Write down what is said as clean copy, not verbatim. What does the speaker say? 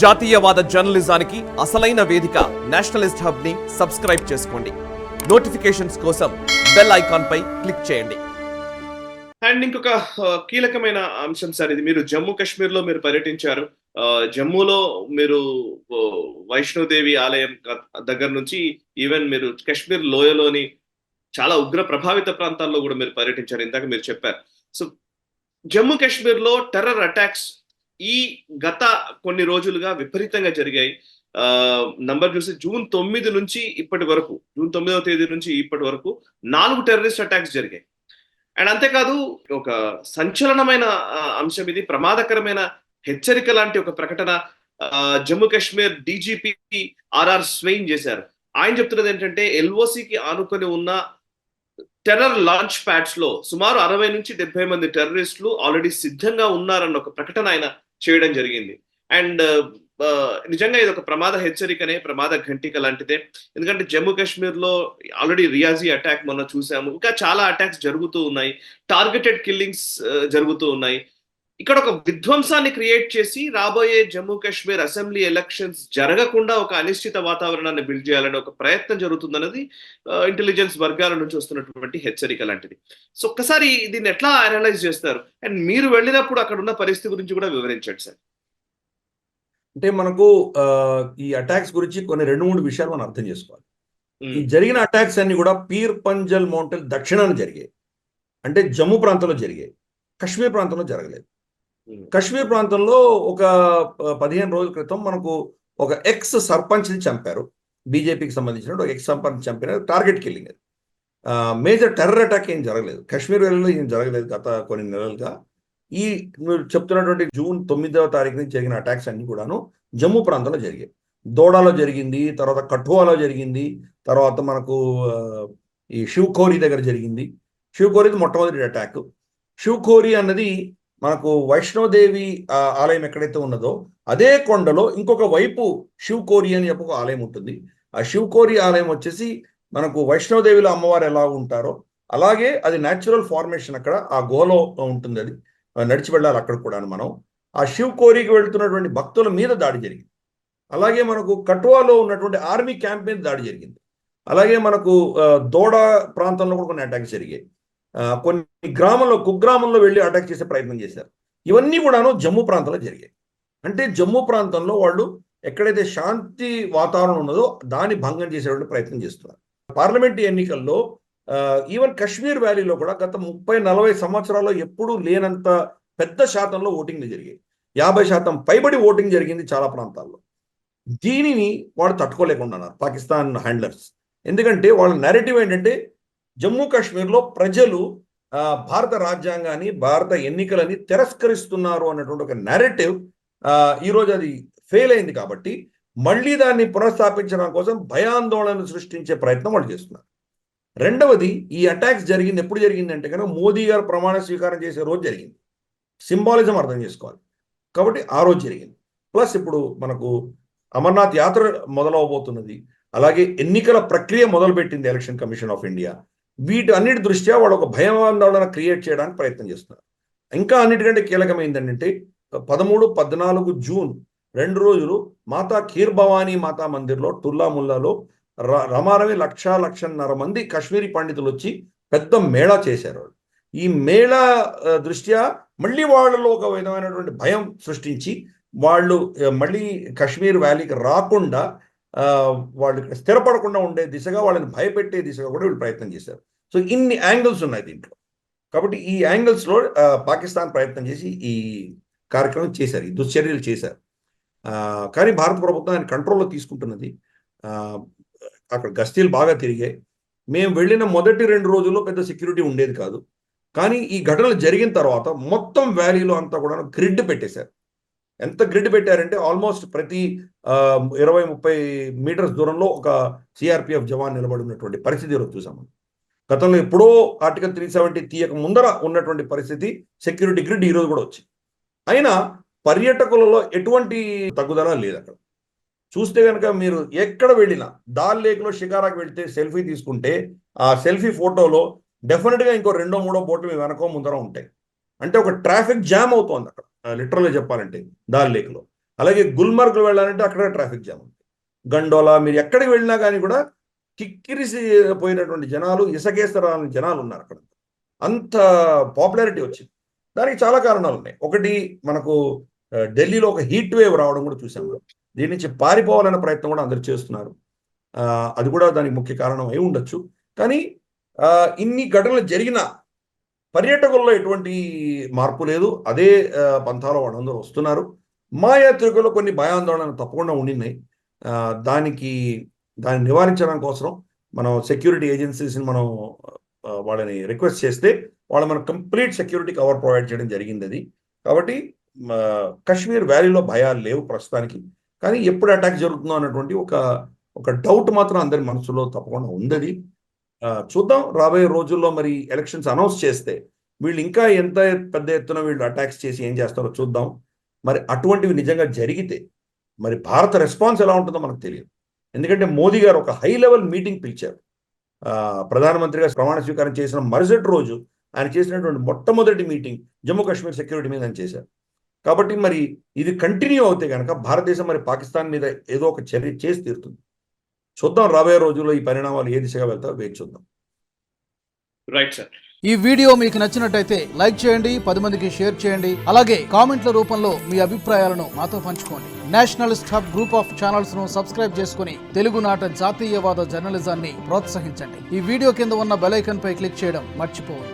జాతీయవాద జర్నలిజానికి అసలైన వేదిక నేషనలిస్ట్ హబ్ ని సబ్స్క్రైబ్ చేసుకోండి. నోటిఫికేషన్స్ కోసం బెల్ ఐకాన్ పై క్లిక్ చేయండి. అండ్ ఇంకొక కీలకమైన అంశం సార్, ఇది మీరు జమ్మూ కాశ్మీర్ లో మీరు పర్యటించారు. జమ్మూలో మీరు వైష్ణోదేవి ఆలయం దగ్గర నుంచి ఈవెన్ మీరు కాశ్మీర్ లోయలోని చాలా ఉగ్ర ప్రభావిత ప్రాంతాల్లో కూడా మీరు పర్యటించారు, ఇందాక మీరు చెప్పారు. సో జమ్మూ కాశ్మీర్ లో టెర్రర్ అటాక్స్ ఈ గత కొన్ని రోజులుగా విపరీతంగా జరిగాయి. నంబర్ చూసి జూన్ 9 నుంచి ఇప్పటి వరకు, జూన్ 9వ తేదీ నుంచి ఇప్పటి వరకు 4 టెర్రరిస్ట్ అటాక్స్ జరిగాయి. అండ్ అంతేకాదు, ఒక సంచలనమైన అంశం ఇది, ప్రమాదకరమైన హెచ్చరిక లాంటి ఒక ప్రకటన జమ్మూ కాశ్మీర్ డీజీపీ ఆర్ఆర్ స్వెయిన్ చేశారు. ఆయన చెప్తున్నది ఏంటంటే, ఎల్ఓసికి ఆనుకొని ఉన్న టెర్రర్ లాంచ్ ప్యాడ్స్ లో సుమారు 60 నుంచి 70 మంది టెర్రరిస్టులు ఆల్రెడీ సిద్ధంగా ఉన్నారన్న ఒక ప్రకటన ఆయన చేయడం జరిగింది. అండ్ నిజంగా ఇది ఒక ప్రమాద హెచ్చరికనే, ప్రమాద ఘంటిక లాంటిదే. ఎందుకంటే జమ్మూ కాశ్మీర్ లో ఆల్రెడీ రియాజీ అటాక్ మొన్న చూసాము, ఇంకా చాలా అటాక్స్ జరుగుతూ ఉన్నాయి, టార్గెటెడ్ కిల్లింగ్స్ జరుగుతూ ఉన్నాయి. ఇక్కడ ఒక విధ్వంసాన్ని క్రియేట్ చేసి రాబోయే జమ్మూ కాశ్మీర్ అసెంబ్లీ ఎలక్షన్స్ జరగకుండా ఒక అనిశ్చిత వాతావరణాన్ని బిల్డ్ చేయాలనే ఒక ప్రయత్నం జరుగుతుందన్నది ఇంటెలిజెన్స్ వర్గాల నుంచి వస్తున్నటువంటి హెచ్చరిక లాంటిది. సో ఒక్కసారి దీన్ని ఎట్లా అనలైజ్ చేస్తారు, అండ్ మీరు వెళ్ళినప్పుడు అక్కడ ఉన్న పరిస్థితి గురించి కూడా వివరించండి సార్. అంటే మనకు ఈ అటాక్స్ గురించి కొన్ని 2-3 విషయాలు మనం అర్థం చేసుకోవాలి. ఈ జరిగిన అటాక్స్ అన్ని కూడా పీర్ పంజల్ మౌంటైన్ దక్షిణాన జరిగాయి, అంటే జమ్మూ ప్రాంతంలో జరిగాయి, కాశ్మీర్ ప్రాంతంలో జరగలేదు. కాశ్మీర్ ప్రాంతంలో ఒక 15 రోజుల క్రితం మనకు ఒక ఎక్స్ సర్పంచ్ని చంపారు, బీజేపీకి సంబంధించిన ఒక ఎక్స్ సర్పంచ్ చంపిన టార్గెట్ కిల్లింగ్. అది మేజర్ టెర్రర్ అటాక్ ఏం జరగలేదు, కాశ్మీర్ వేళలో ఏం జరగలేదు గత కొన్ని నెలలుగా. ఈ మీరు చెప్తున్నటువంటి జూన్ 9వ తారీఖు నుంచి జరిగిన అటాక్స్ అన్ని కూడాను జమ్మూ ప్రాంతంలో జరిగాయి. దోడాలో జరిగింది, తర్వాత కఠువాలో జరిగింది, తర్వాత మనకు ఈ షివ్ఖోరీ దగ్గర జరిగింది. షివ్ఖోరీది మొట్టమొదటి అటాక్. షివ్ఖోరీ అన్నది మనకు వైష్ణోదేవి ఆలయం ఎక్కడైతే ఉన్నదో అదే కొండలో ఇంకొక వైపు షివ్ఖోరీ అని చెప్పి ఒక ఆలయం ఉంటుంది. ఆ షివ్ఖోరీ ఆలయం వచ్చేసి మనకు వైష్ణోదేవిలో అమ్మవారు ఎలా ఉంటారో అలాగే అది న్యాచురల్ ఫార్మేషన్, అక్కడ ఆ గుహలో ఉంటుంది, అది నడిచి వెళ్ళాలి అక్కడ కూడా. మనం ఆ షివ్ఖోరీకి వెళ్తున్నటువంటి భక్తుల మీద దాడి జరిగింది. అలాగే మనకు కఠువాలో ఉన్నటువంటి ఆర్మీ క్యాంప్ మీద దాడి జరిగింది. అలాగే మనకు దోడా ప్రాంతంలో కూడా కొన్ని అటాక్స్ జరిగాయి. కొన్ని గ్రామంలో, కుగ్రామంలో వెళ్ళి అటాక్ చేసే ప్రయత్నం చేశారు. ఇవన్నీ కూడాను జమ్మూ ప్రాంతంలో జరిగాయి. అంటే జమ్మూ ప్రాంతంలో వాళ్ళు ఎక్కడైతే శాంతి వాతావరణం ఉన్నదో దాన్ని భంగం చేసేటువంటి ప్రయత్నం చేస్తున్నారు. పార్లమెంట్ ఎన్నికల్లో ఈవెన్ కాశ్మీర్ వ్యాలీలో కూడా గత 30-40 సంవత్సరాల్లో ఎప్పుడూ లేనంత పెద్ద శాతంలో ఓటింగ్లు జరిగాయి. 50% పైబడి ఓటింగ్ జరిగింది చాలా ప్రాంతాల్లో. దీనిని వాళ్ళు తట్టుకోలేకున్నారు పాకిస్తాన్ హ్యాండ్లర్స్. ఎందుకంటే వాళ్ళ నెరేటివ్ ఏంటంటే, జమ్మూ కాశ్మీర్లో ప్రజలు భారత రాజ్యాంగాన్ని, భారత ఎన్నికలని తిరస్కరిస్తున్నారు అన్నటువంటి ఒక నెరేటివ్ ఈరోజు అది ఫెయిల్ అయింది. కాబట్టి మళ్ళీ దాన్ని పునఃస్థాపించడం కోసం భయాందోళన సృష్టించే ప్రయత్నం వాళ్ళు చేస్తున్నారు. రెండవది, ఈ అటాక్స్ జరిగింది ఎప్పుడు జరిగింది అంటే కనుక మోదీ గారు ప్రమాణ స్వీకారం చేసే రోజు జరిగింది. సింబాలిజం అర్థం చేసుకోవాలి కాబట్టి ఆ రోజు జరిగింది. ప్లస్ ఇప్పుడు మనకు అమర్నాథ్ యాత్ర మొదలవబోతున్నది, అలాగే ఎన్నికల ప్రక్రియ మొదలుపెట్టింది ఎలక్షన్ కమిషన్ ఆఫ్ ఇండియా. వీటి అన్నిటి దృష్ట్యా వాళ్ళు ఒక భయాందోళన క్రియేట్ చేయడానికి ప్రయత్నం చేస్తున్నారు. ఇంకా అన్నిటికంటే కీలకమైంది ఏంటంటే 13-14 జూన్ 2 రోజులు మాతా ఖీర్ భవానీ మాతా మందిర్లో టుల్లా ముల్లాలో రమారమి 1,00,000-1,50,000 మంది కాశ్మీరీ పండితులు వచ్చి పెద్ద మేళా చేశారు. ఈ మేళా దృష్ట్యా మళ్ళీ వాళ్ళలో ఒక విధమైనటువంటి భయం సృష్టించి వాళ్ళు మళ్ళీ కాశ్మీర్ వ్యాలీకి రాకుండా, వాళ్ళు స్థిరపడకుండా ఉండే దిశగా, వాళ్ళని భయపెట్టే దిశగా కూడా వీళ్ళు ప్రయత్నం చేశారు. సో ఇన్ని యాంగిల్స్ ఉన్నాయి దీంట్లో. కాబట్టి ఈ యాంగిల్స్లో పాకిస్తాన్ ప్రయత్నం చేసి ఈ కార్యక్రమం చేశారు, ఈ దుశ్చర్యలు చేశారు. కానీ భారత ప్రభుత్వం ఆయన కంట్రోల్లో తీసుకుంటున్నది. అక్కడ గస్తీలు బాగా తిరిగాయి. మేము వెళ్ళిన మొదటి 2 రోజుల్లో పెద్ద సెక్యూరిటీ ఉండేది కాదు, కానీ ఈ ఘటనలు జరిగిన తర్వాత మొత్తం వ్యాలీలో అంతా కూడా గ్రిడ్ పెట్టేశారు. ఎంత గ్రిడ్ పెట్టారంటే ఆల్మోస్ట్ ప్రతి 20-30 మీటర్స్ దూరంలో ఒక సిఆర్పిఎఫ్ జవాన్ నిలబడి ఉన్నటువంటి పరిస్థితి ఈరోజు చూసాము. గతంలో ఎప్పుడో ఆర్టికల్ 370 తీయక ముందర ఉన్నటువంటి పరిస్థితి, సెక్యూరిటీ గ్రిడ్ ఈరోజు కూడా వచ్చింది. అయినా పర్యాటకులలో ఎటువంటి తగ్గుదల లేదు. అక్కడ చూస్తే కనుక మీరు ఎక్కడ వెళ్ళినా, దాల్ లేక్లో షికారాకి వెళ్తే సెల్ఫీ తీసుకుంటే ఆ సెల్ఫీ ఫోటోలో డెఫినెట్గా ఇంకో 2-3 బోట్లు మీ వెనకో ముందర ఉంటాయి. అంటే ఒక ట్రాఫిక్ జామ్ అవుతోంది అక్కడ, లిటరల్గా చెప్పాలంటే దాల్ లేక్లో. అలాగే గుల్మర్గ్ వెళ్ళాలంటే అక్కడ ట్రాఫిక్ జామ్ ఉంది. గండోలా మీరు ఎక్కడికి వెళ్ళినా కానీ కూడా కిక్కిరిసి పోయినటువంటి జనాలు, ఇసకేస్తరాలని జనాలు ఉన్నారు అక్కడ. అంత పాపులారిటీ వచ్చింది. దానికి చాలా కారణాలు ఉన్నాయి. ఒకటి, మనకు ఢిల్లీలో ఒక హీట్ వేవ్ రావడం కూడా చూసాము. దీని నుంచి పారిపోవాలనే ప్రయత్నం కూడా అందరు చేస్తున్నారు. అది కూడా దానికి ముఖ్య కారణం అయి ఉండొచ్చు. కానీ ఇన్ని ఘటనలు జరిగిన పర్యాటకుల్లో ఎటువంటి మార్పు లేదు. అదే పంథాలో వాళ్ళందరూ వస్తున్నారు. మా యాత్రికుల్లో కొన్ని భయాందోళనలు తప్పకుండా ఉండినాయి. దాన్ని నివారించడం కోసం మనం సెక్యూరిటీ ఏజెన్సీస్ని మనం వాళ్ళని రిక్వెస్ట్ చేస్తే వాళ్ళు మనకు కంప్లీట్ సెక్యూరిటీ కవర్ ప్రొవైడ్ చేయడం జరిగింది. అది కాబట్టి కాశ్మీర్ వ్యాలీలో భయాలు లేవు ప్రస్తుతానికి. కానీ ఎప్పుడు అటాక్ జరుగుతుందో అన్నటువంటి ఒక డౌట్ మాత్రం అందరి మనసులో తప్పకుండా ఉంది. చూద్దాం రాబోయే రోజుల్లో మరి ఎలక్షన్స్ అనౌన్స్ చేస్తే వీళ్ళు ఇంకా ఎంత పెద్ద ఎత్తున వీళ్ళు అటాక్స్ చేసి ఏం చేస్తారో చూద్దాం. మరి అటువంటివి నిజంగా జరిగితే మరి భారత రెస్పాన్స్ ఎలా ఉంటుందో మనకు తెలియదు. ఎందుకంటే మోదీ గారు ఒక హై లెవెల్ మీటింగ్ పిలిచారు. ప్రధానమంత్రిగా ప్రమాణ స్వీకారం చేసిన మరుసటి రోజు ఆయన చేసినటువంటి మొట్టమొదటి మీటింగ్ జమ్మూ కాశ్మీర్ సెక్యూరిటీ మీద ఆయన చేశారు. కాబట్టి మరి ఇది కంటిన్యూ అవుతే కనుక భారతదేశం మరి పాకిస్తాన్ మీద ఏదో ఒక చర్య చేసి తీరుతుంది. చూద్దాం రాబోయే రోజుల్లో ఈ పరిణామాలు ఏ దిశగా వెళ్తారో వేచి చూద్దాం. Right sir. ఈ వీడియో మీకు నచ్చినట్టయితే లైక్ చేయండి, 10 మందికి షేర్ చేయండి. అలాగే కామెంట్ల రూపంలో మీ అభిప్రాయాలను మాతో పంచుకోండి. Nationalist hub group of channels ను సబ్స్క్రైబ్ చేసుకుని తెలుగునాట జాతీయవాద జర్నలిజాన్ని ప్రోత్సహించండి. ఈ వీడియో కింద ఉన్న బెల్ ఐకాన్ పై క్లిక్ చేయడం మర్చిపోవద్దు.